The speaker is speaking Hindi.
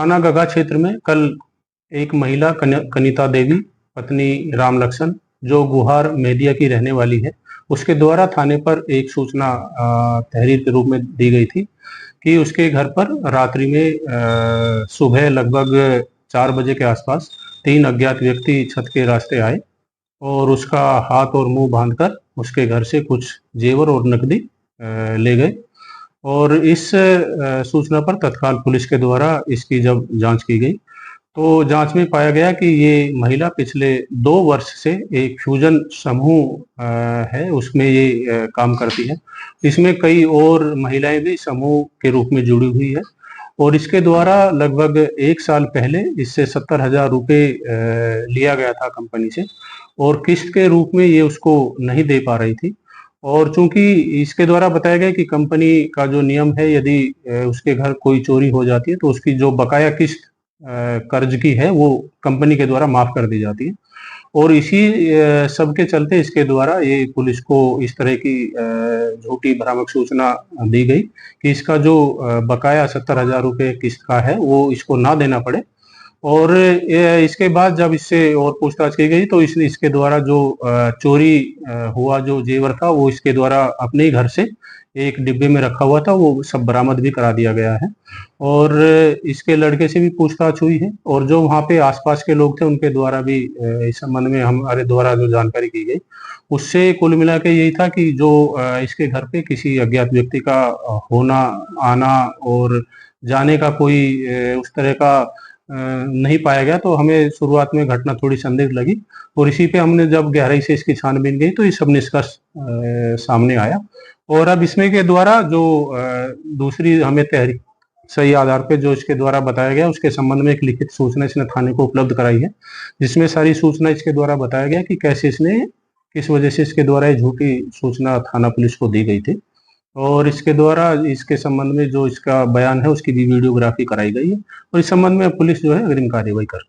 थाना गगा क्षेत्र में कल एक महिला कनिता देवी पत्नी राम लक्ष्मण जो गुहार मेदिया की रहने वाली है, उसके द्वारा थाने पर एक सूचना तहरीर के रूप में दी गई थी कि उसके घर पर रात्रि में सुबह लगभग 4 बजे के आसपास 3 अज्ञात व्यक्ति छत के रास्ते आए और उसका हाथ और मुंह बांधकर उसके घर से कुछ जेवर और नकदी ले गए। और इस सूचना पर तत्काल पुलिस के द्वारा इसकी जब जांच की गई तो जांच में पाया गया कि ये महिला पिछले 2 वर्ष से एक फ्यूजन समूह है, उसमें ये काम करती है। इसमें कई और महिलाएं भी समूह के रूप में जुड़ी हुई है और इसके द्वारा लगभग 1 साल पहले इससे 70,000 रुपये लिया गया था कंपनी से और किस्त के रूप में ये उसको नहीं दे पा रही थी। और चूंकि इसके द्वारा बताया गया कि कंपनी का जो नियम है, यदि उसके घर कोई चोरी हो जाती है तो उसकी जो बकाया किस्त कर्ज की है वो कंपनी के द्वारा माफ कर दी जाती है। और इसी सब के चलते इसके द्वारा ये पुलिस को इस तरह की झूठी भ्रामक सूचना दी गई कि इसका जो बकाया 70,000 रुपये किस्त का है वो इसको ना देना पड़े। और इसके बाद जब इससे और पूछताछ की गई तो इसने इसके द्वारा जो चोरी हुआ जो जेवर था वो इसके द्वारा अपने ही घर से एक डिब्बे में रखा हुआ था, वो सब बरामद भी करा दिया गया है। और इसके लड़के से भी पूछताछ हुई है और जो वहाँ पे आसपास के लोग थे उनके द्वारा भी इस संबंध में हमारे द्वारा जो जानकारी की गई उससे कुल मिला के यही था कि जो इसके घर पे किसी अज्ञात व्यक्ति का होना आना और जाने का कोई उस तरह का नहीं पाया गया। तो हमें शुरुआत में घटना थोड़ी संदिग्ध लगी और इसी पे हमने जब गहराई से इसकी छानबीन की तो ये सब निष्कर्ष सामने आया। और अब इसमें के द्वारा जो दूसरी हमें तहरीर सही आधार पे जो इसके द्वारा बताया गया उसके संबंध में एक लिखित सूचना इसने थाने को उपलब्ध कराई है, जिसमें सारी सूचना इसके द्वारा बताया गया कि कैसे इसने किस वजह से इसके द्वारा ये झूठी सूचना थाना पुलिस को दी गई थी। और इसके द्वारा इसके संबंध में जो इसका बयान है उसकी भी वीडियोग्राफी कराई गई है और इस संबंध में पुलिस जो है अग्रिम कार्रवाई कर